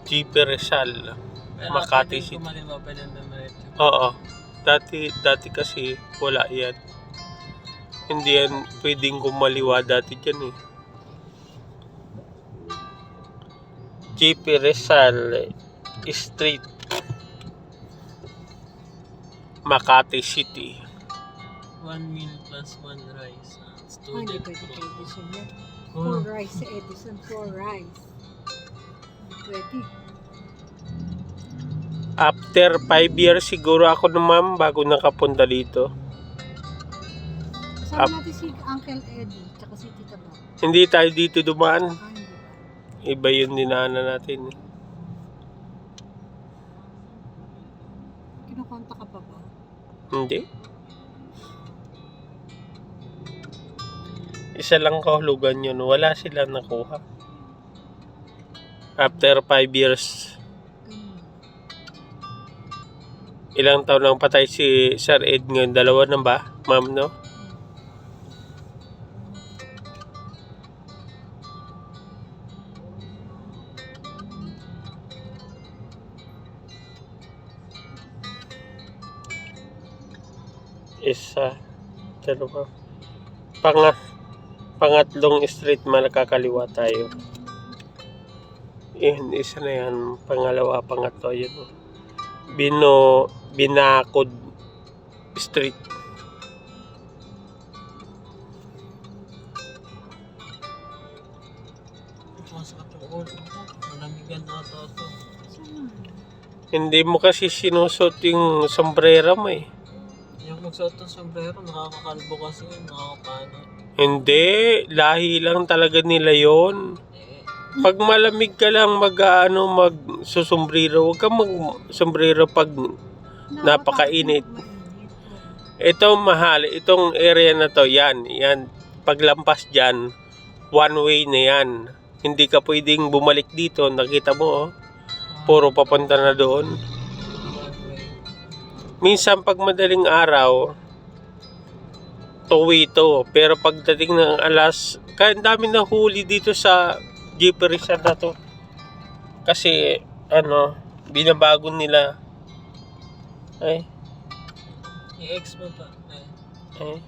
GP Rizal, Makati City. Oo. Dati kasi wala yan. Hindi yan pwedeng kumaliwa dati dyan eh. GP Rizal Street, Makati City. 1 meal plus 1 rice. Hindi pwede kay Edison yan. 4 rice sa Edison, 4 rice. Hindi pwede. After 5 years siguro ako na ma'am bago nakapunta dito. Kasama natin si Uncle Eddie, tsaka si Tita Bob. Hindi tayo dito dumaan. Hindi ba? Iba yung dinaanan natin. Kinukonta ka pa ba? Hindi. Isa lang kahulugan yun. Wala silang nakuha. After 5 years. Ganun. Ilang taon lang patay si Sir Ed ngayon? 2 na ba? Ma'am, no? Isa, dalawa. Pangatlong street malakakaliwa tayo. Yan, isa na yan. Pangalawa, pangatlo. Yun. Binakod Street. Malamigan na ito. Saan? Hindi mo kasi sinusot yung sombrero mo eh. Yung magsuot ng sombrero, nakakakalbo kasi yun, nakakapano. Hindi, lahi lang talaga nila yon. Pag malamig ka lang magsusombrero, huwag kang mag-sombrero pag napakainit. Ito mahal, itong area na to, yan. Paglampas dyan, one way na yan. Hindi ka pwedeng bumalik dito, nakita mo oh. Puro papunta na doon. Minsan pag madaling araw, tuwi ito. Pero pagdating ng kaya dami na huli dito sa GP Rizal na to. Kasi, binabago nila. Ay. I-ex mo pa. Eh.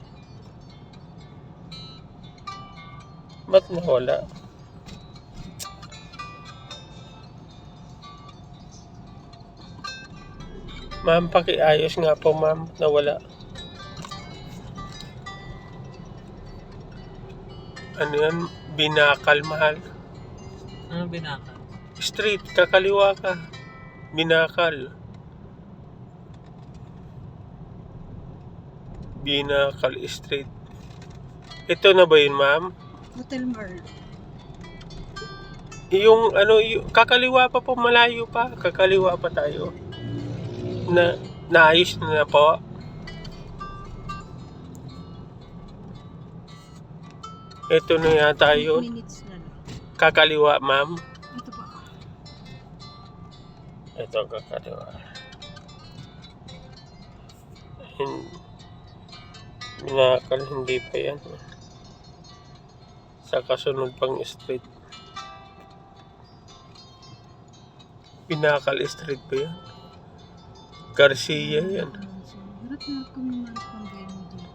Ba't nawala? Ma'am, pakiayos nga po ma'am. Nawala. Ano yan? Binakal mahal. Ano binaka? Street, kakaliwa ka. Binakal. Binakal Street. Ito na ba yun ma'am? Hotel Merl. Yung kakaliwa pa po, malayo pa. Kakaliwa pa tayo. Naayos na po. Ito na yata 8 yun. minutes na lang. Kakaliwa ma'am. Ito pa. Ito kakaliwa. Binakal, hindi pa yan. Sa kasunod pang street. Binakal Street ba yan? Garcia yan. Harap na kami man ng venue dito.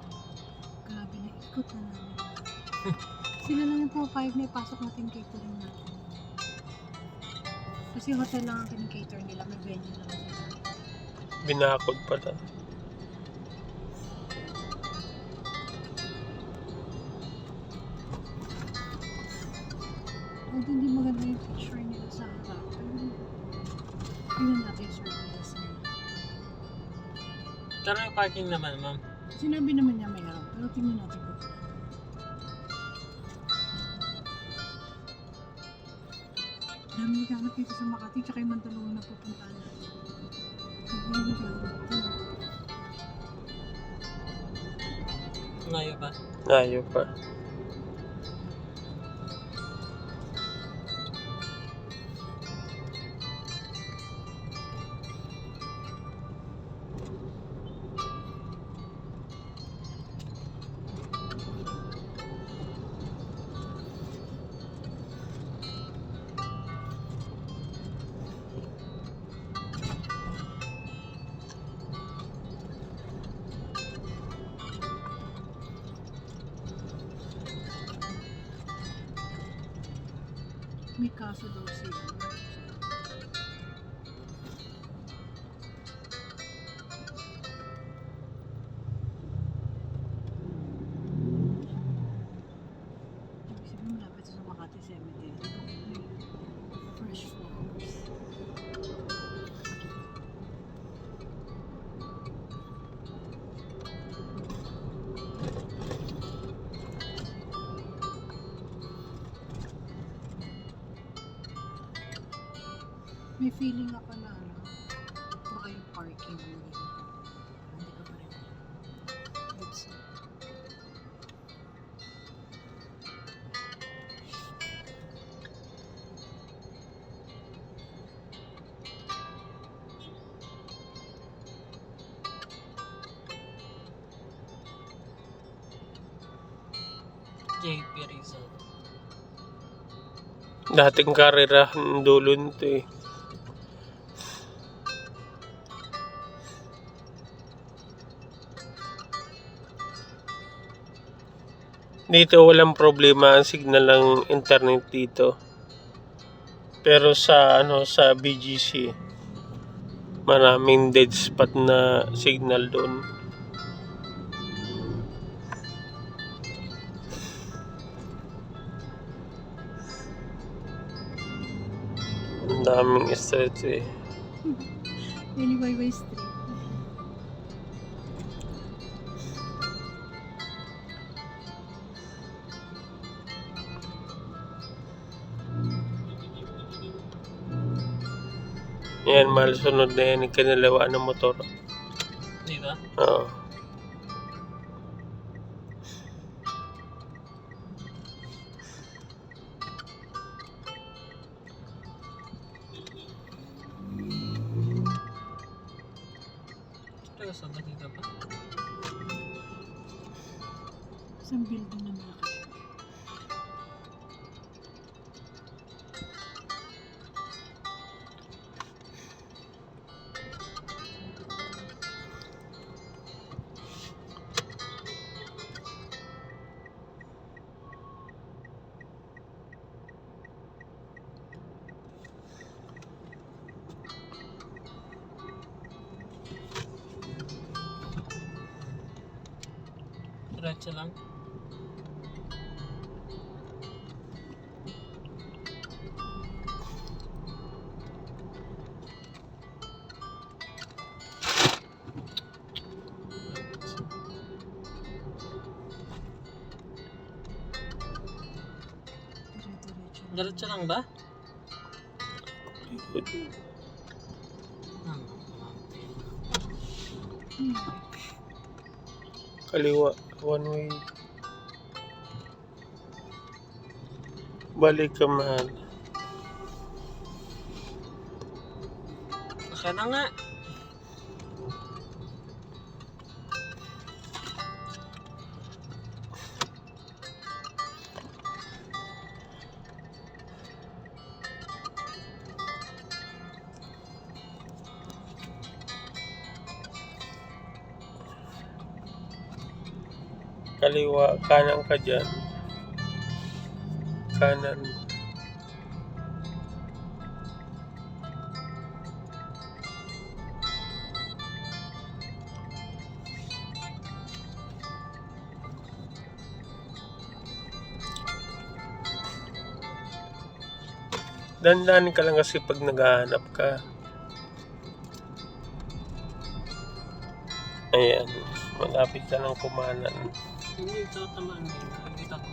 Grabe na ikot na namin. Sila lang yung pumapayag na ipasok natin catering natin. Kasi hotel lang ang cater nila. May venue lang sila. Binakod pala. Although hindi maganda yung picture nila sa harap. Tingnan natin yung surveillance nila. Pero yung parking naman, ma'am. Sinabi naman niya may harap. Pero tingnan natin po. Dami naghanap dito sa Makati tsaka yung Mandaluyong na pupuntahan natin. Dami naghanap dito. Ngayon ba? Ayaw pa. May kaso daw siya. Ibig sabihin malapit sa Makati Cemetery. Fresh flowers. May feeling ako na ano, baka yung parking mo rin. Hindi ka pa rin alam. Oops. JP Rizal. Dating karerahan dulo nito eh. Dito walang problema ang signal ng internet dito. Pero sa sa BGC maraming dead spot na signal doon. Ang daming street eh. Anyway, Street. Yan, malsunod na yan yung kinalawa ng motor. Dito? Oo. Seryoso ba dito pa? Isang building na malaki. Diretso lang. Dire-diretso. Diretso lang ba? Kaliwa, one way. Balik ka, mahal. Baka na nga. Kaliwa, kanan ka dyan. Kanan. Dandan ka lang kasi pag naghahanap ka. Ayan, malapit ka ng kumanan. Hindi ito tamaan. Nakikita ko.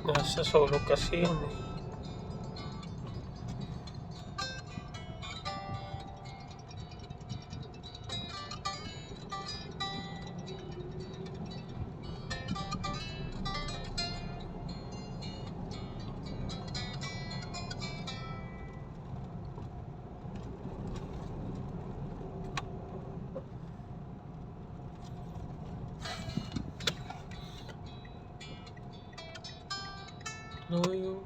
Nasa solo kasi yun eh. No, yung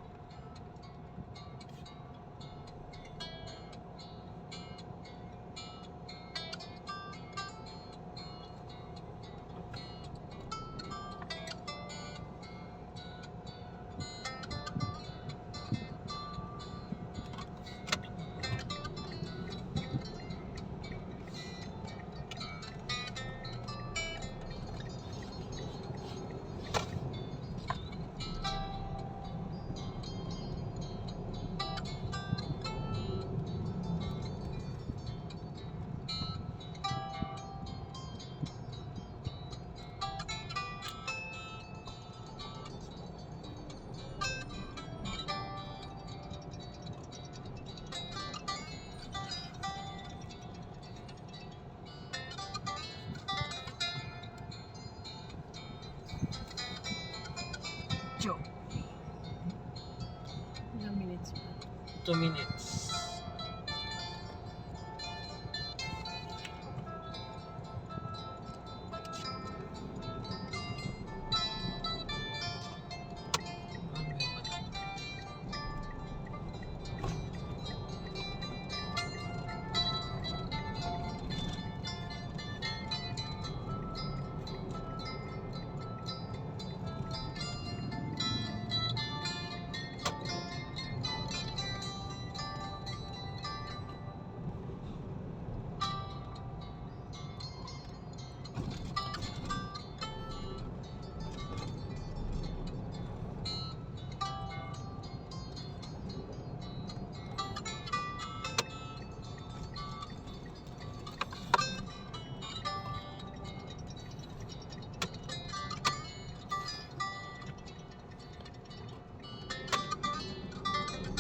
2 minutes.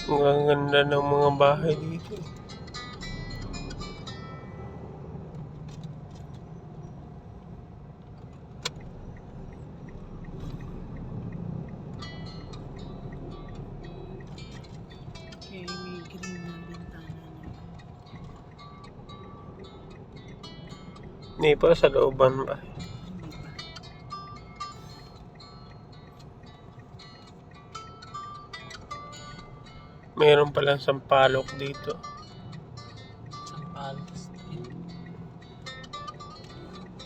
Ang ganda ng mga bahay dito. Okay, may green na bintana na. Hindi pa sa looban ba? Hindi pa. Meron palang sampalok dito. Sampalos.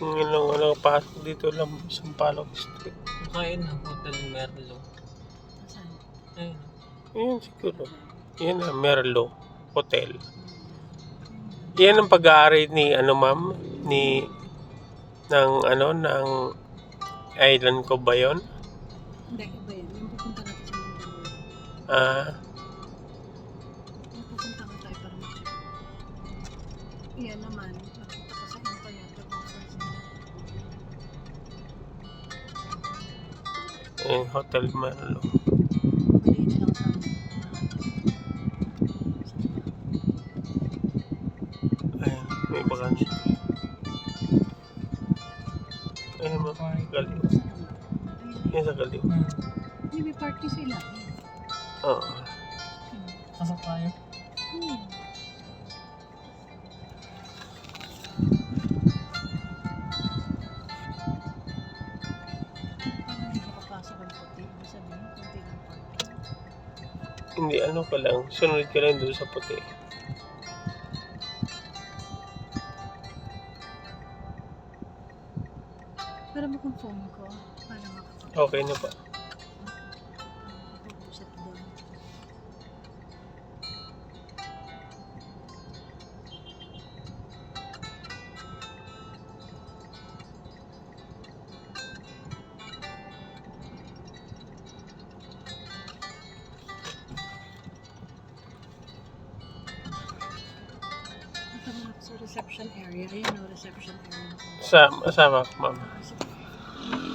Ngayon lang wala pasok dito lang sampalok street. Kain ng Hotel Merlo. Saan? Ayun. Ayan siguro. Yan ang Merlo Hotel. Yan ang pag-aari ni ano ma'am? Ni ng ano ng island ko ba yun? Hindi, iba yan. Yung pupunta natin sa Mandaluyong. Ah, Yung pupunta ka tayo para mag-check. Iyan naman, nakita ko sa internet yung offers nila. Hotel Merlo. Maliit lang sa amin. Ayan, may bakansi. Ayan mo, galiw. Yan sa galiw. Hindi, may party sila. Oo. Pasok tayo. Parang hindi makapasok ang puti. Ibig sabihin, kunti lang party. Hindi, ano ka lang. Sunod ka lang doon sa puti. Pero kung phone ko, para makapag- Okay na pa. makapag-usap doon. Ito na ako sa reception area. Ayan o, reception area. Sama ka, ma'am. Sige.